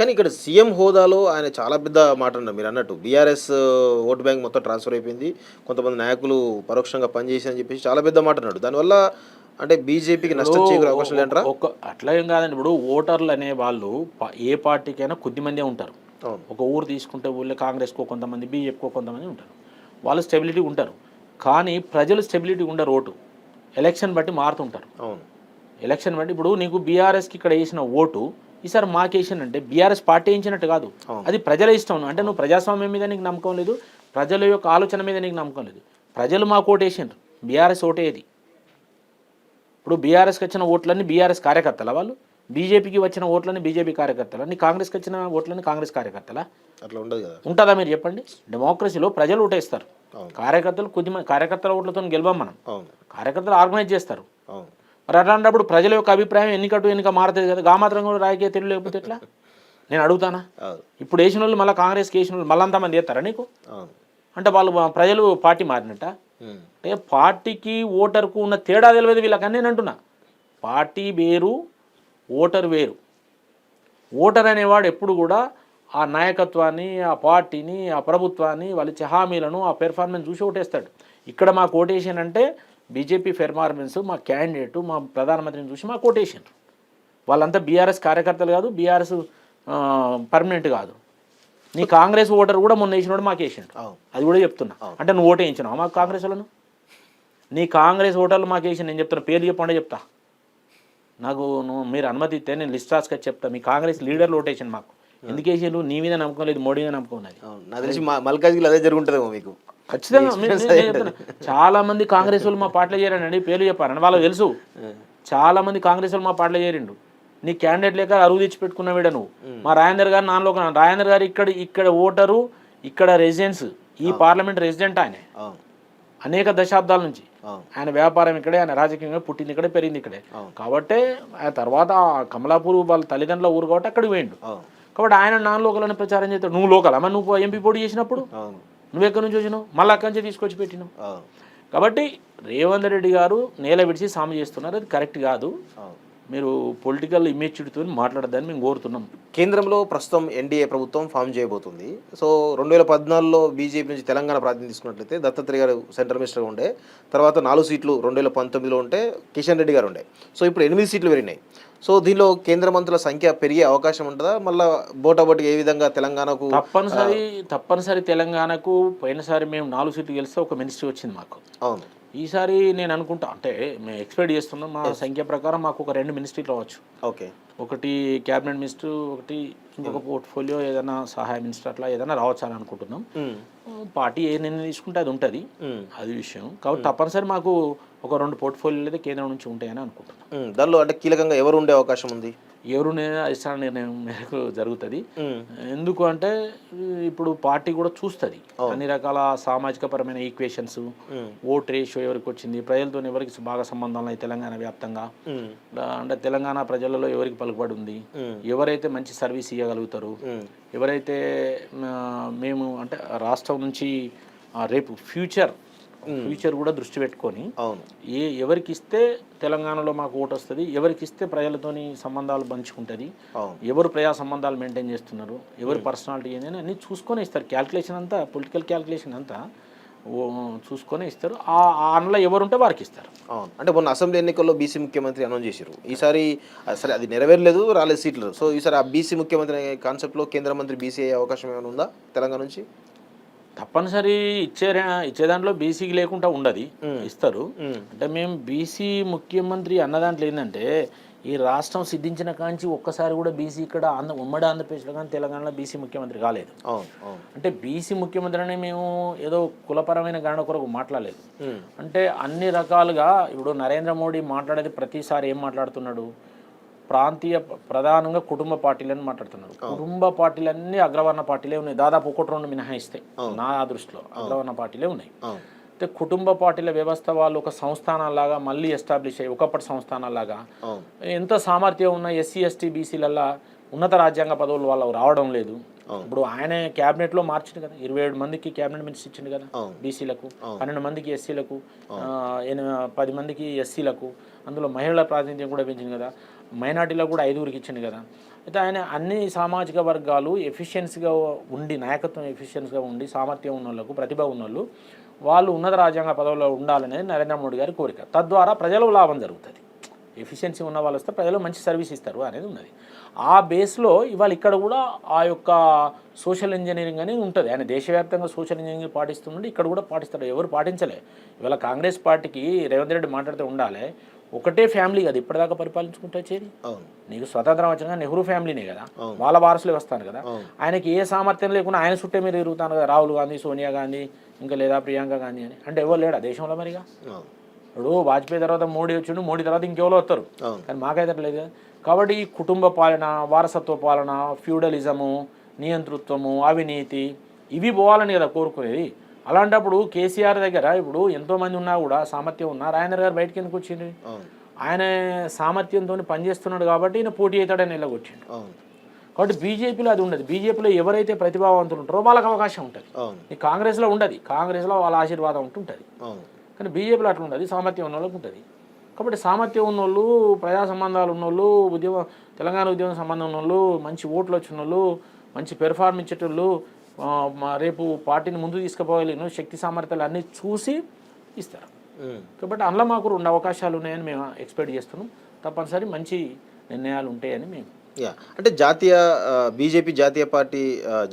కానీ ఇక్కడ సీఎం హోదాలో ఆయన చాలా పెద్ద మాట అన్నారు మీరన్నట్టు. బీఆర్ఎస్ ఓట్ బ్యాంక్ మొత్తం ట్రాన్స్‌ఫర్ అయిపోయింది. కొంతమంది నాయకులు పరోక్షంగా పనిచేశారని చెప్పేసి చాలా పెద్ద మాట అన్నాడు. దానివల్ల అంటే బీజేపీకి ఇప్పుడు నష్టం చేకూరే అవకాశం లేదంటారా? అట్లా ఏం కాదండి. ఇప్పుడు ఓటర్లు అనే వాళ్ళు ఏ పార్టీకైనా కొద్దిమందే ఉంటారు. అవును. ఒక ఊరు తీసుకుంటే ఊళ్ళో కాంగ్రెస్‌కో కొంతమంది, బీజేపీకో కొంతమంది ఉంటారు. వాళ్ళు స్టెబిలిటీ ఉంటారు. కానీ ప్రజలు స్టెబిలిటీ ఉండరు ఓటు. ఎలక్షన్ బట్టి మారుతుంటారు. అవును. ఎలక్షన్ బట్టి ఇప్పుడు నీకు బీఆర్ఎస్‌కి ఇక్కడ వేసిన ఓటు ఈసారి మాకేసిందంటే బీఆర్ఎస్ పార్టీ వేయించినట్టు కాదు. అవును. అది ప్రజల ఇష్టం. అంటే నువ్వు ప్రజాస్వామ్యం మీద నీకు నమ్మకం లేదు. ప్రజల యొక్క ఆలోచన మీద నీకు నమ్మకం లేదు. ప్రజలు మాకు ఓటేసిండ్రు. బీఆర్ఎస్ ఓటేది. ఇప్పుడు బీఆర్ఎస్కి వచ్చిన ఓట్లన్నీ బీఆర్ఎస్ కార్యకర్తల వాళ్ళు, బీజేపీకి వచ్చిన ఓట్లన్నీ బీజేపీ కార్యకర్తల, నీ కాంగ్రెస్కి వచ్చిన ఓట్లన్నీ కాంగ్రెస్ కార్యకర్తల. అట్లా ఉండదు కదా. ఉంటుందా మీరు చెప్పండి? డెమోక్రసీలో ప్రజలు ఓటేస్తారు. అవును. కార్యకర్తలు కొద్దిమంది కార్యకర్తల ఓట్లతో గెలవం మనం. అవును. కార్యకర్తలు ఆర్గనైజ్ చేస్తారు. అవును. మరి అట్లాంటప్పుడు ప్రజల యొక్క అభిప్రాయం ఎన్నిక మారుతుంది కదా. గా మాత్రం కూడా రాజకీయ తెలివి లేకపోతే ఎట్లా? నేను అడుగుతానా? అవును. ఇప్పుడు వేసిన వాళ్ళు మళ్ళీ కాంగ్రెస్కి వేసిన వాళ్ళు మళ్ళీ అంతమంది వేస్తారా నీకు? అవును. అంటే వాళ్ళు ప్రజలు పార్టీ మారినట్ట. అంటే పార్టీకి ఓటర్కు ఉన్న తేడా తెలియదు వీళ్ళకని నేను అంటున్నా. పార్టీ వేరు, ఓటర్ వేరు. ఓటర్ అనేవాడు ఎప్పుడు కూడా ఆ నాయకత్వాన్ని, ఆ పార్టీని, ఆ ప్రభుత్వాన్ని, వాళ్ళ ఇచ్చే హామీలను, ఆ పెర్ఫార్మెన్స్ చూసి ఓటేస్తాడు. ఇక్కడ మాకు ఓటేషన్ అంటే బీజేపీ పెర్ఫార్మెన్స్, మా క్యాండిడేట్, మా ప్రధానమంత్రిని చూసి మాకు ఓటేషన్. వాళ్ళంతా బీఆర్ఎస్ కార్యకర్తలు కాదు, బీఆర్ఎస్ పర్మనెంట్ కాదు. నీ కాంగ్రెస్ ఓటర్ కూడా మొన్న వేసినోడు మాకు వేసిండు. అది కూడా చెప్తున్నా. అంటే నువ్వు ఓటు వేయించినావు మాకు కాంగ్రెస్ వాళ్ళను? నీ కాంగ్రెస్ ఓటర్లు మాకు వేసి నేను చెప్తున్నా, పేరు చెప్పండి చెప్తా. నాకు మీరు అనుమతి ఇస్తే నేను లిస్ట్ రాసుకొని చెప్తా. మీ కాంగ్రెస్ లీడర్లు ఓటేషన్ మాకు ఎందుకు వేసారు? నీ మీద నమ్మకం లేదు, మోడీ మీద నమ్మకం ఉన్నది. నాకు తెలిసి మల్కాజ్గిరి అదే జరుగుంటుందేమో మీకు. ఖచ్చితంగా చాలా మంది కాంగ్రెస్ వాళ్ళు మా పార్టీలో చేరండి, పేర్లు చెప్పారండి. వాళ్ళకి తెలుసు. చాలా మంది కాంగ్రెస్ వాళ్ళు మా పార్టీలో చేరిండు. నీ క్యాండిడేట్ లేక అరువు తెచ్చి పెట్టుకున్నావిడ నువ్వు. మా రాజేందర్ గారు నాలో రాజేందర్ గారు ఇక్కడ ఓటరు, ఇక్కడ రెసిడెన్స్, ఈ పార్లమెంట్ రెసిడెంట్ ఆయన అనేక దశాబ్దాల నుంచి. ఆయన వ్యాపారం ఇక్కడే, ఆయన రాజకీయంగా పుట్టింది ఇక్కడే, పెరిగింది ఇక్కడే. కాబట్టి ఆ తర్వాత కమలాపూర్ వాళ్ళ తల్లిదండ్రుల ఊరు కాబట్టి అక్కడికి పోయిండు. కాబట్టి ఆయన నాన్ లోకల్ అని ప్రచారం చేస్తాడు. నువ్వు లోకల్ అమ్మ, నువ్వు ఎంపీ పోటీ చేసినప్పుడు నువ్వు ఎక్కడి నుంచి వచ్చినావు? మళ్ళీ అక్కడి నుంచి తీసుకొచ్చి పెట్టినావు. కాబట్టి రేవంత్ రెడ్డి గారు నేల విడిచి సాము చేస్తున్నారు. అది కరెక్ట్ కాదు. మీరు పొలిటికల్ ఇమేచ్యూడ్తో మాట్లాడద్దని మేము కోరుతున్నాం. కేంద్రంలో ప్రస్తుతం ఎన్డీఏ ప్రభుత్వం ఫామ్ చేయబోతుంది. సో 2014లో బీజేపీ నుంచి తెలంగాణ ప్రాతినిధ్యం తీసుకున్నట్లయితే దత్తాత్రేయ గారు సెంట్రల్ మినిస్టర్గా ఉండే, తర్వాత 4 సీట్లు 2019లో ఉంటే కిషన్ రెడ్డి గారు ఉండే. సో ఇప్పుడు 8 సీట్లు పెరిగినాయి. సో దీనిలో కేంద్ర మంత్రుల సంఖ్య పెరిగే అవకాశం ఉంటుందా? మళ్ళీ బోటాబోటికి ఏ విధంగా తెలంగాణకు? తప్పనిసరి తెలంగాణకు పోయినసారి మేము 4 సీట్లు గెలిస్తే ఒక మినిస్ట్రీ వచ్చింది మాకు. అవును. ఈసారి నేను అనుకుంటా, అంటే మేము ఎక్స్పెక్ట్ చేస్తున్నాం, మా సంఖ్య ప్రకారం మాకు ఒక 2 మినిస్ట్రీలు రావచ్చు. ఓకే. ఒకటి క్యాబినెట్ మినిస్టర్, ఒకటి ఇంకొక పోర్ట్ఫోలియో ఏదైనా సహాయ మినిస్టర్, అట్లా ఏదైనా రావచ్చు అని అనుకుంటున్నాం. పార్టీ ఏ నిర్ణయం తీసుకుంటే అది ఉంటుంది, అది విషయం. కాబట్టి తప్పనిసరి మాకు ఒక 2 పోర్ట్ఫోలియోలు అయితే కేంద్రం నుంచి ఉంటాయని అనుకుంటున్నాం. దానిలో అంటే కీలకంగా ఎవరు ఉండే అవకాశం ఉంది? ఎవరు ఇష్ట నిర్ణయం మేరకు జరుగుతుంది. ఎందుకు అంటే ఇప్పుడు పార్టీ కూడా చూస్తుంది అన్ని రకాల సామాజిక పరమైన ఈక్వేషన్స్, ఓట్ రేషియో ఎవరికి వచ్చింది, ప్రజలతో ఎవరికి బాగా సంబంధాలు ఉన్నాయి తెలంగాణ వ్యాప్తంగా, అంటే తెలంగాణ ప్రజలలో ఎవరికి పలుకుబడి ఉంది, ఎవరైతే మంచి సర్వీస్ ఇవ్వగలుగుతారు, ఎవరైతే మేము అంటే రాష్ట్రం నుంచి రేపు ఫ్యూచర్ కూడా దృష్టి పెట్టుకొని ఎవరికి ఇస్తే తెలంగాణలో మాకు ఓటు వస్తుంది, ఎవరికి ఇస్తే ప్రజలతోని సంబంధాలు పంచుకుంటుంది, ఎవరు ప్రజా సంబంధాలు మెయింటైన్ చేస్తున్నారు, ఎవరి పర్సనాలిటీ ఏంటి అని అన్నీ చూసుకొని ఇస్తారు. క్యాల్కులేషన్ అంతా, పొలిటికల్ క్యాల్కులేషన్ అంతా చూసుకొని ఇస్తారు. ఆ అందులో ఎవరు ఉంటే వారికి ఇస్తారు. అవును. అంటే మొన్న అసెంబ్లీ ఎన్నికల్లో బీసీ ముఖ్యమంత్రి అనౌన్స్ చేశారు. ఈసారి సరే అది నెరవేరలేదు, రాలేదు సీట్లు. సో ఈసారి ఆ బీసీ ముఖ్యమంత్రి అనే కాన్సెప్ట్లో కేంద్ర మంత్రి బీసీ అయ్యే అవకాశం ఏమైనా ఉందా తెలంగాణ నుంచి? తప్పనిసరి ఇచ్చే దాంట్లో బీసీకి లేకుండా ఉండదు, ఇస్తారు. అంటే మేము బీసీ ముఖ్యమంత్రి అన్న దాంట్లో ఏంటంటే ఈ రాష్ట్రం సిద్ధించిన కాంచి ఒక్కసారి కూడా బీసీ ఇక్కడ ఉమ్మడి ఆంధ్రప్రదేశ్లో కానీ తెలంగాణలో బీసీ ముఖ్యమంత్రి కాలేదు. అంటే బీసీ ముఖ్యమంత్రి అని మేము ఏదో కులపరమైన గణన కొరకు మాట్లాడలేదు. అంటే అన్ని రకాలుగా ఇప్పుడు నరేంద్ర మోడీ మాట్లాడేది ప్రతిసారి ఏం మాట్లాడుతున్నాడు? ప్రాంతీయ ప్రధానంగా కుటుంబ పార్టీలని మాట్లాడుతున్నారు. కుటుంబ పార్టీలన్నీ అగ్రవర్ణ పార్టీలే ఉన్నాయి, దాదాపు 1-2 మినహాయిస్తే నా దృష్టిలో అగ్రవర్ణ పార్టీలే ఉన్నాయి. అయితే కుటుంబ పార్టీల వ్యవస్థ వాళ్ళు ఒక సంస్థానాలాగా మళ్ళీ ఎస్టాబ్లిష్ అయ్యి ఒకప్పటి సంస్థానాలాగా ఎంత సామర్థ్యం ఉన్న ఎస్సీ ఎస్టీ బీసీలల్లా ఉన్నత రాజ్యాంగ పదవులు వాళ్ళకు రావడం లేదు. ఇప్పుడు ఆయన క్యాబినెట్లో మార్చింది కదా, 27 మందికి క్యాబినెట్ మినిస్టర్ ఇచ్చింది కదా బీసీలకు, 12 మందికి ఎస్సీలకు, 10 మందికి ఎస్సీలకు, అందులో మహిళల ప్రాతినిధ్యం కూడా పెంచింది కదా. మైనార్టీలో కూడా 5గురికి ఇచ్చింది కదా. అయితే ఆయన అన్ని సామాజిక వర్గాలు ఎఫిషియన్సీగా ఉండి, నాయకత్వం ఎఫిషియన్సీగా ఉండి, సామర్థ్యం ఉన్న వాళ్ళకు, ప్రతిభ ఉన్నోళ్ళు వాళ్ళు ఉన్నత రాజ్యాంగ పదవుల్లో ఉండాలనేది నరేంద్ర మోడీ గారి కోరిక. తద్వారా ప్రజలకు లాభం జరుగుతుంది. ఎఫిషియన్సీ ఉన్న వాళ్ళు వస్తే ప్రజలు మంచి సర్వీస్ ఇస్తారు అనేది ఉన్నది. ఆ బేస్లో ఇవాళ ఇక్కడ కూడా ఆ యొక్క సోషల్ ఇంజనీరింగ్ అనేది ఉంటుంది. ఆయన దేశవ్యాప్తంగా సోషల్ ఇంజనీరింగ్ పాటిస్తుంటే ఇక్కడ కూడా పాటిస్తారు. ఎవరు పాటించలే. ఇవాళ కాంగ్రెస్ పార్టీకి రేవంత్ రెడ్డి మాట్లాడితే ఉండాలి, ఒకటే ఫ్యామిలీ కదా ఇప్పటిదాకా పరిపాలించుకుంటూ వచ్చేది. నీకు స్వతంత్రం వచ్చినా నెహ్రూ ఫ్యామిలీనే కదా, వాళ్ళ వారసులే వస్తాను కదా. ఆయనకి ఏ సామర్థ్యం లేకుండా ఆయన చుట్టే మీరు తిరుగుతాను కదా, రాహుల్ గాంధీ, సోనియా గాంధీ, ఇంకా లేదా ప్రియాంక గాంధీ అని. అంటే ఎవరు లేడా దేశంలో మరిగా? ఇప్పుడు వాజ్పేయి తర్వాత మోడీ వచ్చిండు, మోడీ తర్వాత ఇంకెవరో వస్తారు, కానీ మాకైతే లేదు కదా. కాబట్టి ఈ కుటుంబ పాలన, వారసత్వ పాలన, ఫ్యూడలిజము, నియంతృత్వము, అవినీతి ఇవి పోవాలని కదా కోరుకునేది. అలాంటప్పుడు కేసీఆర్ దగ్గర ఇప్పుడు ఎంతోమంది ఉన్నా కూడా సామర్థ్యం ఉన్నా రాజేంద్ర గారు బయటకి ఎందుకు వచ్చిండు? ఆయన సామర్థ్యంతో పనిచేస్తున్నాడు కాబట్టి ఈయన పోటీ అవుతాడని వెళ్ళగొచ్చిండు. కాబట్టి బీజేపీలో అది ఉండదు. బీజేపీలో ఎవరైతే ప్రతిభావంతులు ఉంటారో వాళ్ళకి అవకాశం ఉంటుంది. ఈ కాంగ్రెస్లో ఉండదు. కాంగ్రెస్లో వాళ్ళ ఆశీర్వాదం ఉంటుంటుంది, కానీ బీజేపీలో అట్లా ఉండదు. సామర్థ్యం ఉన్న వాళ్ళకి ఉంటుంది. కాబట్టి సామర్థ్యం ఉన్నోళ్ళు, ప్రజా సంబంధాలు ఉన్నోళ్ళు, తెలంగాణ ఉద్యమ సంబంధం ఉన్నోళ్ళు, మంచి ఓట్లు వచ్చిన వాళ్ళు, మంచి పెర్ఫార్మ్ ఇచ్చేటోళ్ళు, రేపు పార్టీని ముందుకు తీసుకుపోగలిగిన శక్తి సామర్థ్యాలు అన్నీ చూసి ఇస్తారు. కాబట్టి అందులో మాకు 2 అవకాశాలు ఉన్నాయని మేము ఎక్స్పెక్ట్ చేస్తున్నాం. తప్పనిసరి మంచి నిర్ణయాలు ఉంటాయని మేము. అంటే బీజేపీ జాతీయ పార్టీ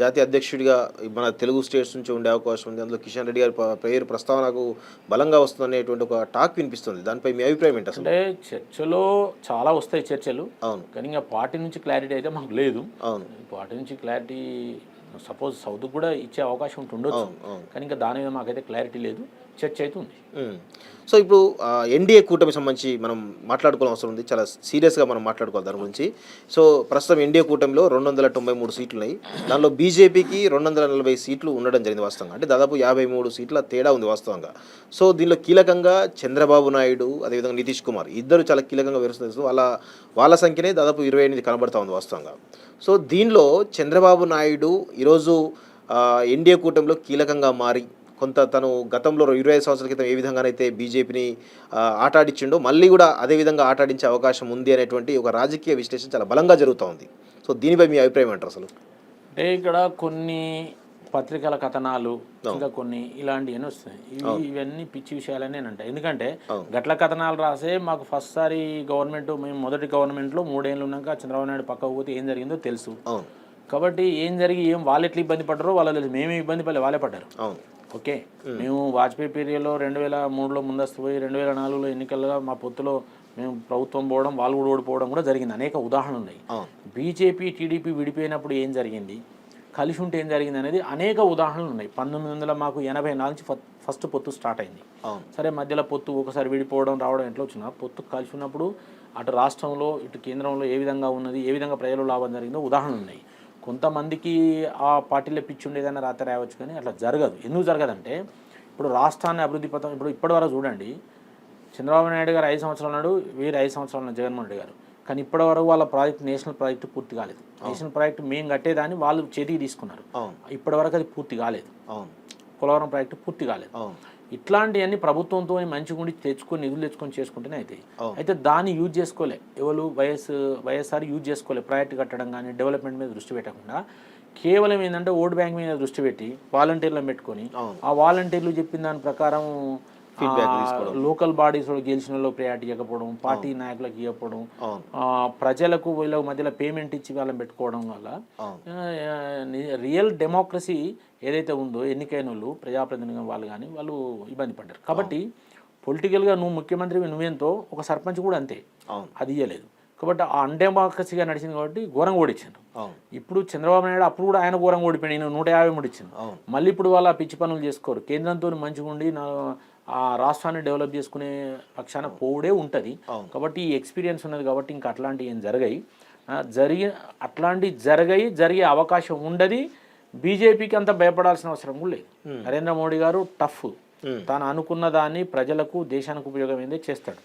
జాతీయ అధ్యక్షుడిగా మన తెలుగు స్టేట్స్ నుంచి ఉండే అవకాశం ఉంది. అందులో కిషన్ రెడ్డి గారి పేరు ప్రస్తావనకు బలంగా వస్తుందనేటువంటి ఒక టాక్ వినిపిస్తుంది. దానిపై మీ అభిప్రాయం ఏంటి? అంటే చర్చలో చాలా వస్తాయి చర్చలు. అవును, కానీ ఇంకా పార్టీ నుంచి క్లారిటీ అయితే మాకు లేదు. అవును, పార్టీ నుంచి క్లారిటీ సపోజ్ సౌత్కి కూడా ఇచ్చే అవకాశం ఉంటుండొచ్చు, కానీ ఇంకా దాని మీద మాకైతే క్లారిటీ లేదు. చర్చ అయితే ఉంది. సో ఇప్పుడు ఎన్డీఏ కూటమి సంబంధించి మనం మాట్లాడుకోవాల్సిన అవసరం ఉంది. చాలా సీరియస్గా మనం మాట్లాడుకోవాలి దాని గురించి. సో ప్రస్తుతం ఎన్డీఏ కూటమిలో 293 సీట్లు ఉన్నాయి. దానిలో బీజేపీకి 240 సీట్లు ఉండడం జరిగింది వాస్తవంగా. అంటే దాదాపు 53 సీట్ల తేడా ఉంది వాస్తవంగా. సో దీనిలో కీలకంగా చంద్రబాబు నాయుడు, అదేవిధంగా నితీష్ కుమార్ ఇద్దరు చాలా కీలకంగా వ్యవహరిస్తున్నారు. వాళ్ళ సంఖ్యనే దాదాపు 28 కనబడతా ఉంది వాస్తవంగా. సో దీనిలో చంద్రబాబు నాయుడు ఈరోజు ఎన్డీఏ కూటమిలో కీలకంగా మారి కొంత తను గతంలో 25 సంవత్సరాల క్రితం ఏ విధంగానైతే బీజేపీని ఆటాడించిండో మళ్ళీ కూడా అదే విధంగా ఆటాడించే అవకాశం ఉంది అనేటువంటి ఒక రాజకీయ విశ్లేషణ చాలా బలంగా జరుగుతూ ఉంది. సో దీనిపై మీ అభిప్రాయం ఏంటారు అసలు? అంటే ఇక్కడ కొన్ని పత్రికల కథనాలు, ఇంకా కొన్ని ఇలాంటివన్నీ వస్తాయి. ఇవన్నీ పిచ్చి విషయాలనే అంటాయి. ఎందుకంటే గట్ల కథనాలు రాసే మాకు ఫస్ట్ సారి గవర్నమెంట్, మేము మొదటి గవర్నమెంట్లో 3 ఏళ్ళు ఉన్నాక చంద్రబాబు నాయుడు పక్కకు పోతే ఏం జరిగిందో తెలుసు. కాబట్టి ఏం జరిగి వాళ్ళు ఎట్లా ఇబ్బంది పడ్డారో వాళ్ళు తెలుసు. మేమే ఇబ్బంది పడలే, వాళ్ళే పడ్డారు. ఓకే, మేము వాజ్పేయి పీరియడ్లో 2003లో ముందస్తు పోయి 2004లో ఎన్నికల్లో మా పొత్తులో మేము ప్రభుత్వం పోవడం, వాళ్ళు కూడా ఓడిపోవడం కూడా జరిగింది. అనేక ఉదాహరణలు ఉన్నాయి. బీజేపీ టీడీపీ విడిపోయినప్పుడు ఏం జరిగింది, కలిసి ఉంటే ఏం జరిగింది అనేది అనేక ఉదాహరణలు ఉన్నాయి. 1984 నుంచి ఫస్ట్ పొత్తు స్టార్ట్ అయింది. సరే, మధ్యలో పొత్తు ఒకసారి విడిపోవడం రావడం ఎట్లా వచ్చినా పొత్తు కలిసి ఉన్నప్పుడు అటు రాష్ట్రంలో ఇటు కేంద్రంలో ఏ విధంగా ఉన్నది, ఏ విధంగా ప్రజలు లాభం జరిగిందో ఉదాహరణలు ఉన్నాయి. కొంతమందికి ఆ పార్టీలో పిచ్చి ఉండేదన్న రాత్రి రాయవచ్చు, కానీ అట్లా జరగదు. ఎందుకు జరగదంటే ఇప్పుడు రాష్ట్రాన్ని అభివృద్ధి పథం ఇప్పటివరకు చూడండి, చంద్రబాబు నాయుడు గారు 5 సంవత్సరాలు ఉన్నాడు, వీరు 5 సంవత్సరాలు ఉన్న జగన్మోహన్ రెడ్డి గారు. కానీ ఇప్పటివరకు వాళ్ళ ప్రాజెక్ట్ నేషనల్ ప్రాజెక్ట్ పూర్తి కాలేదు. నేషనల్ ప్రాజెక్ట్ మేము కట్టేదాన్ని వాళ్ళు చేతికి తీసుకున్నారు. ఇప్పటివరకు అది పూర్తి కాలేదు. పోలవరం ప్రాజెక్టు పూర్తి కాలేదు. ఇట్లాంటివన్నీ ప్రభుత్వంతో మంచిగా ఉండి తెచ్చుకొని నిధులు తెచ్చుకొని చేసుకుంటేనే అవుతాయి. అయితే దాన్ని యూజ్ చేసుకోలే ఎవరు, వైఎస్ఆర్ యూజ్ చేసుకోలే. ప్రాజెక్ట్ కట్టడం కానీ డెవలప్మెంట్ మీద దృష్టి పెట్టకుండా కేవలం ఏంటంటే ఓట్ బ్యాంక్ మీద దృష్టి పెట్టి వాలంటీర్లను పెట్టుకొని ఆ వాలంటీర్లు చెప్పిన దాని ప్రకారం లోకల్ బాడీస్ గెలిచిన వాళ్ళు ప్రయారిటీ ఇవ్వకపోవడం, పార్టీ నాయకులకు ఇవ్వకపోవడం, ప్రజలకు వీళ్ళ మధ్యలో పేమెంట్ ఇచ్చి వాళ్ళని పెట్టుకోవడం వల్ల రియల్ డెమోక్రసీ ఏదైతే ఉందో ఎన్నికైన వాళ్ళు ప్రజాప్రతినిధులు వాళ్ళు కానీ వాళ్ళు ఇబ్బంది పడ్డారు. కాబట్టి పొలిటికల్గా నువ్వు ముఖ్యమంత్రి నువ్వేంతో ఒక సర్పంచ్ కూడా అంతే, అది ఇవ్వలేదు. కాబట్టి ఆ అన్డెమోక్రసీగా నడిచింది కాబట్టి ఘోరంగా ఓడిచ్చారు. ఇప్పుడు చంద్రబాబు నాయుడు అప్పుడు కూడా ఆయన ఘోరంగా ఓడిపోయాడు, 153 ఇచ్చింది. మళ్ళీ ఇప్పుడు వాళ్ళ పిచ్చి పనులు చేసుకోరు. కేంద్రంతో మంచిగా ఉండి ఆ రాష్ట్రాన్ని డెవలప్ చేసుకునే పక్షాన పోవుడే ఉంటుంది. కాబట్టి ఈ ఎక్స్పీరియన్స్ ఉన్నది కాబట్టి ఇంకా అట్లాంటివి ఏం జరిగే అవకాశం ఉండదు. బీజేపీకి అంత భయపడాల్సిన అవసరం కూడా లేదు. నరేంద్ర మోడీ గారు టఫ్, తాను అనుకున్న దాన్ని ప్రజలకు దేశానికి ఉపయోగమైందే చేస్తాడు.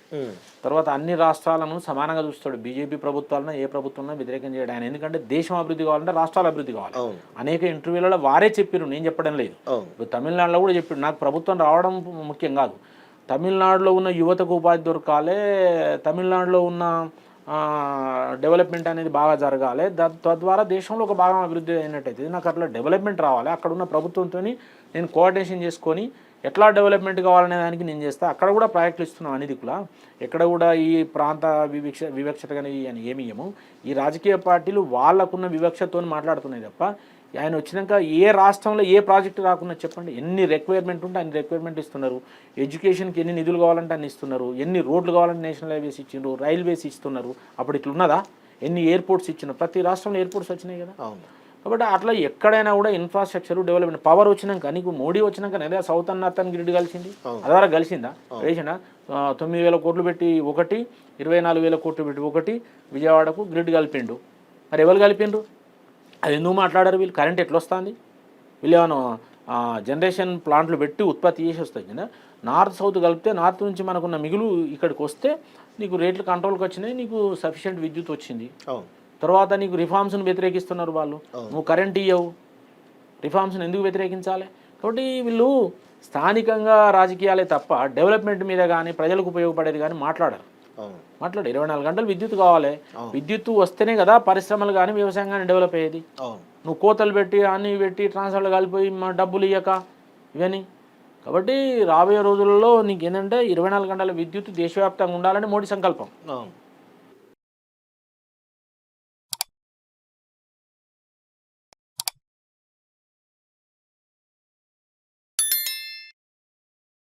తర్వాత అన్ని రాష్ట్రాలను సమానంగా చూస్తాడు. బీజేపీ ప్రభుత్వాలను ఏ ప్రభుత్వాలను వ్యతిరేకం చేయడం ఆయన. ఎందుకంటే దేశం అభివృద్ధి కావాలంటే రాష్ట్రాల అభివృద్ధి కావాలి. అనేక ఇంటర్వ్యూలలో వారే చెప్పారు, నేను చెప్పడం లేదు. ఇప్పుడు తమిళనాడులో కూడా చెప్పాడు, నాకు ప్రభుత్వం రావడం ముఖ్యం కాదు, తమిళనాడులో ఉన్న యువతకు ఉపాధి దొరకాలి, తమిళనాడులో ఉన్న డెవలప్మెంట్ అనేది బాగా జరగాలి, తద్వారా దేశంలో ఒక భాగం అభివృద్ధి అయినట్టయితే నాకు అట్లా డెవలప్మెంట్ రావాలి. అక్కడ ఉన్న ప్రభుత్వంతో నేను కోఆర్డినేషన్ చేసుకొని ఎట్లా డెవలప్మెంట్ కావాలనే దానికి నేను చేస్తా. అక్కడ కూడా ప్రాజెక్టులు ఇస్తున్నాం అన్ని దిక్కులా, ఎక్కడ కూడా ఈ ప్రాంత వివక్షత కానీ అని ఏమి ఇయ్యము. ఈ రాజకీయ పార్టీలు వాళ్ళకున్న వివక్షతో మాట్లాడుతున్నాయి తప్ప ఆయన వచ్చినాక ఏ రాష్ట్రంలో ఏ ప్రాజెక్టు రాకుండా చెప్పండి. ఎన్ని రిక్వైర్మెంట్ ఉంటే అన్ని రిక్వైర్మెంట్ ఇస్తున్నారు. ఎడ్యుకేషన్కి ఎన్ని నిధులు కావాలంటే అన్ని ఇస్తున్నారు. ఎన్ని రోడ్లు కావాలంటే నేషనల్ హైవేస్ ఇచ్చిండ్రు, రైల్వేస్ ఇస్తున్నారు. అప్పుడు ఇట్లా ఉన్నదా? ఎన్ని ఎయిర్పోర్ట్స్ ఇచ్చినారు, ప్రతి రాష్ట్రంలో ఎయిర్పోర్ట్స్ వచ్చినాయి కదా. కాబట్టి అట్లా ఎక్కడైనా కూడా ఇన్ఫ్రాస్ట్రక్చర్ డెవలప్మెంట్. పవర్ వచ్చినాక నీకు మోడీ వచ్చినాక లేదా సౌత్ అండ్ నార్త్ గ్రిడ్ కలిసింది, అది వరకు కలిసిందా? వేసిందా? 9,000 కోట్లు పెట్టి ఒకటి, 24,000 కోట్లు పెట్టి ఒకటి విజయవాడకు గ్రిడ్ కలిపిండు. మరి ఎవరు కలిపిండ్రు? అది ఎందుకు మాట్లాడారు వీళ్ళు? కరెంట్ ఎట్లా వస్తుంది? వీళ్ళు ఏమైనా జనరేషన్ ప్లాంట్లు పెట్టి ఉత్పత్తి చేసి వస్తాయి కదా. నార్త్ సౌత్ కలిపితే నార్త్ నుంచి మనకున్న మిగులు ఇక్కడికి వస్తే నీకు రేట్లు కంట్రోల్కి వచ్చినాయి, నీకు సఫిషియెంట్ విద్యుత్ వచ్చింది. తర్వాత నీకు రిఫార్మ్స్ను వ్యతిరేకిస్తున్నారు వాళ్ళు. నువ్వు కరెంట్ ఇవ్వవు, రిఫార్మ్స్ని ఎందుకు వ్యతిరేకించాలి? కాబట్టి వీళ్ళు స్థానికంగా రాజకీయాలే తప్ప డెవలప్మెంట్ మీద కానీ ప్రజలకు ఉపయోగపడేది కానీ మాట్లాడారు. 24 గంటలు విద్యుత్ కావాలి. విద్యుత్ వస్తేనే కదా పరిశ్రమలు కానీ వ్యవసాయం కానీ డెవలప్ అయ్యేది. నువ్వు కోతలు పెట్టి అన్ని పెట్టి ట్రాన్స్ఫర్లు కలిపోయి డబ్బులు ఇవ్వక ఇవన్నీ. కాబట్టి రాబోయే రోజుల్లో నీకు ఏంటంటే 24 గంటల విద్యుత్ దేశవ్యాప్తంగా ఉండాలని మోడీ సంకల్పం.